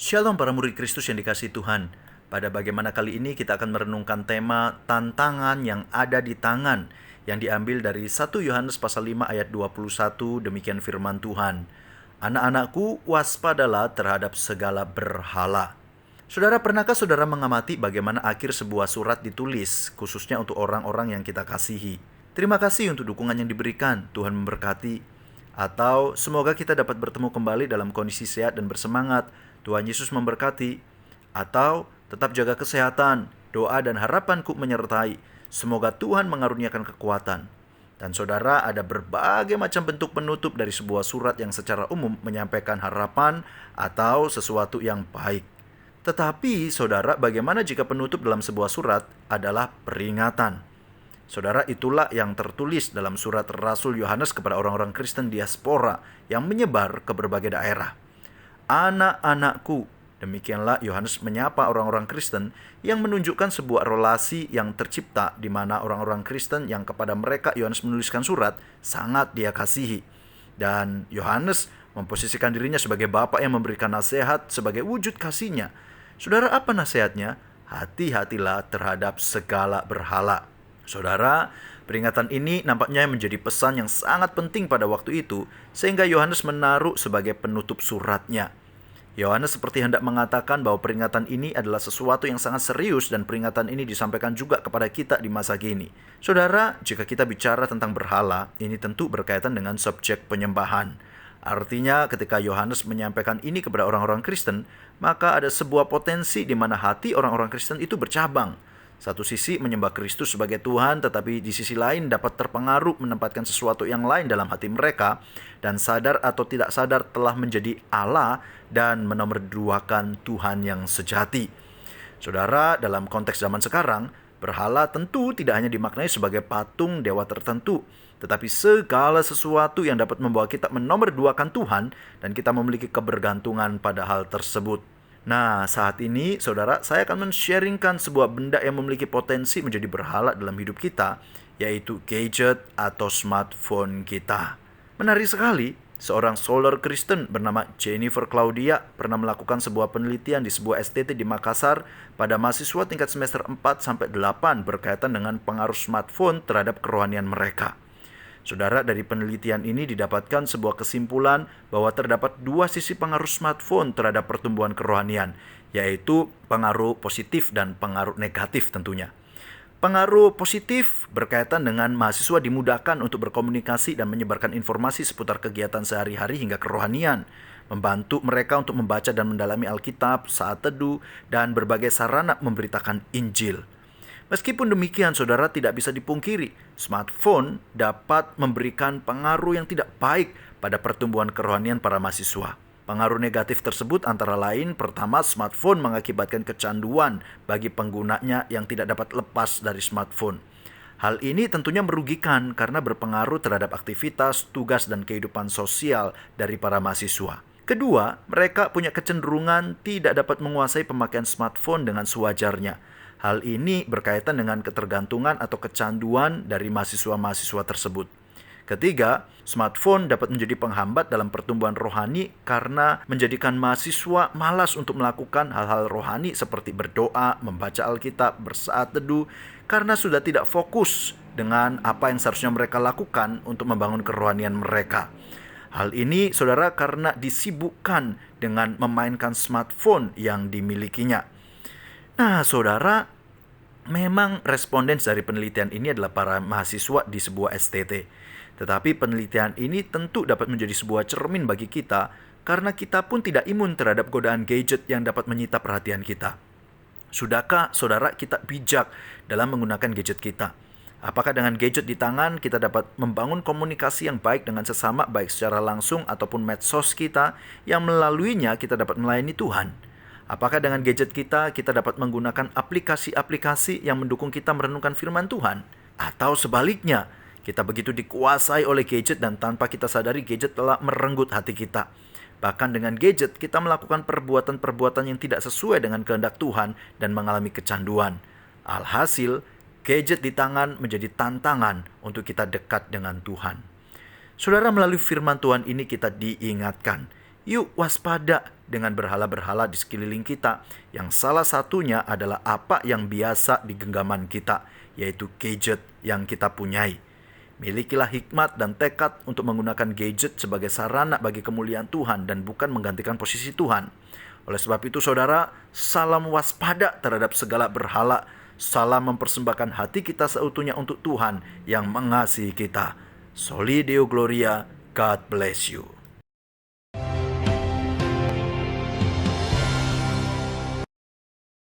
Shalom para murid Kristus yang dikasihi Tuhan. Pada bagaimana kali ini kita akan merenungkan tema tantangan yang ada di tangan yang diambil dari 1 Yohanes pasal 5 ayat 21. Demikian firman Tuhan. Anak-anakku, waspadalah terhadap segala berhala. Saudara, pernahkah saudara mengamati bagaimana akhir sebuah surat ditulis, khususnya untuk orang-orang yang kita kasihi? Terima kasih untuk dukungan yang diberikan, Tuhan memberkati. Atau semoga kita dapat bertemu kembali dalam kondisi sehat dan bersemangat, Tuhan Yesus memberkati. Atau tetap jaga kesehatan, doa dan harapanku menyertai, semoga Tuhan mengaruniakan kekuatan. Dan saudara, ada berbagai macam bentuk penutup dari sebuah surat yang secara umum menyampaikan harapan atau sesuatu yang baik. Tetapi saudara, bagaimana jika penutup dalam sebuah surat adalah peringatan? Saudara, itulah yang tertulis dalam surat Rasul Yohanes kepada orang-orang Kristen diaspora yang menyebar ke berbagai daerah. Anak-anakku, demikianlah Yohanes menyapa orang-orang Kristen yang menunjukkan sebuah relasi yang tercipta di mana orang-orang Kristen yang kepada mereka Yohanes menuliskan surat sangat dia kasihi. Dan Yohanes memposisikan dirinya sebagai bapa yang memberikan nasihat sebagai wujud kasihnya. Saudara, apa nasihatnya? Hati-hatilah terhadap segala berhala. Saudara, peringatan ini nampaknya menjadi pesan yang sangat penting pada waktu itu, sehingga Yohanes menaruh sebagai penutup suratnya. Yohanes seperti hendak mengatakan bahwa peringatan ini adalah sesuatu yang sangat serius dan peringatan ini disampaikan juga kepada kita di masa kini. Saudara, jika kita bicara tentang berhala, ini tentu berkaitan dengan subjek penyembahan. Artinya ketika Yohanes menyampaikan ini kepada orang-orang Kristen, maka ada sebuah potensi di mana hati orang-orang Kristen itu bercabang. Satu sisi menyembah Kristus sebagai Tuhan, tetapi di sisi lain dapat terpengaruh menempatkan sesuatu yang lain dalam hati mereka, dan sadar atau tidak sadar telah menjadi Allah dan menomorduakan Tuhan yang sejati. Saudara, dalam konteks zaman sekarang, berhala tentu tidak hanya dimaknai sebagai patung dewa tertentu, tetapi segala sesuatu yang dapat membawa kita menomorduakan Tuhan dan kita memiliki kebergantungan pada hal tersebut. Nah, saat ini, saudara, saya akan men-sharingkan sebuah benda yang memiliki potensi menjadi berhala dalam hidup kita, yaitu gadget atau smartphone kita. Menarik sekali, seorang scholar Kristen bernama Jennifer Claudia pernah melakukan sebuah penelitian di sebuah STT di Makassar pada mahasiswa tingkat semester 4-8 berkaitan dengan pengaruh smartphone terhadap kerohanian mereka. Saudara, dari penelitian ini didapatkan sebuah kesimpulan bahwa terdapat dua sisi pengaruh smartphone terhadap pertumbuhan kerohanian, yaitu pengaruh positif dan pengaruh negatif tentunya. Pengaruh positif berkaitan dengan mahasiswa dimudahkan untuk berkomunikasi dan menyebarkan informasi seputar kegiatan sehari-hari hingga kerohanian, membantu mereka untuk membaca dan mendalami Alkitab, saat teduh, dan berbagai sarana memberitakan Injil. Meskipun demikian, saudara, tidak bisa dipungkiri, smartphone dapat memberikan pengaruh yang tidak baik pada pertumbuhan kerohanian para mahasiswa. Pengaruh negatif tersebut antara lain, pertama, smartphone mengakibatkan kecanduan bagi penggunanya yang tidak dapat lepas dari smartphone. Hal ini tentunya merugikan karena berpengaruh terhadap aktivitas, tugas, dan kehidupan sosial dari para mahasiswa. Kedua, mereka punya kecenderungan tidak dapat menguasai pemakaian smartphone dengan sewajarnya. Hal ini berkaitan dengan ketergantungan atau kecanduan dari mahasiswa-mahasiswa tersebut. Ketiga, smartphone dapat menjadi penghambat dalam pertumbuhan rohani karena menjadikan mahasiswa malas untuk melakukan hal-hal rohani seperti berdoa, membaca Alkitab, bersaat teduh, karena sudah tidak fokus dengan apa yang seharusnya mereka lakukan untuk membangun kerohanian mereka. Hal ini, saudara, karena disibukkan dengan memainkan smartphone yang dimilikinya. Nah, saudara, memang responden dari penelitian ini adalah para mahasiswa di sebuah STT. Tetapi penelitian ini tentu dapat menjadi sebuah cermin bagi kita karena kita pun tidak imun terhadap godaan gadget yang dapat menyita perhatian kita. Sudahkah saudara kita bijak dalam menggunakan gadget kita? Apakah dengan gadget di tangan kita dapat membangun komunikasi yang baik dengan sesama, baik secara langsung ataupun medsos kita, yang melaluinya kita dapat melayani Tuhan? Apakah dengan gadget kita dapat menggunakan aplikasi-aplikasi yang mendukung kita merenungkan firman Tuhan? Atau sebaliknya, kita begitu dikuasai oleh gadget dan tanpa kita sadari gadget telah merenggut hati kita. Bahkan dengan gadget kita melakukan perbuatan-perbuatan yang tidak sesuai dengan kehendak Tuhan dan mengalami kecanduan. Alhasil, gadget di tangan menjadi tantangan untuk kita dekat dengan Tuhan. Saudara, melalui firman Tuhan ini kita diingatkan, yuk waspada dengan berhala-berhala di sekeliling kita, yang salah satunya adalah apa yang biasa di genggaman kita, yaitu gadget yang kita punyai. Milikilah hikmat dan tekad untuk menggunakan gadget sebagai sarana bagi kemuliaan Tuhan dan bukan menggantikan posisi Tuhan. Oleh sebab itu saudara, salam waspada terhadap segala berhala. Salam mempersembahkan hati kita seutuhnya untuk Tuhan yang mengasihi kita. Soli Deo Gloria, God bless you.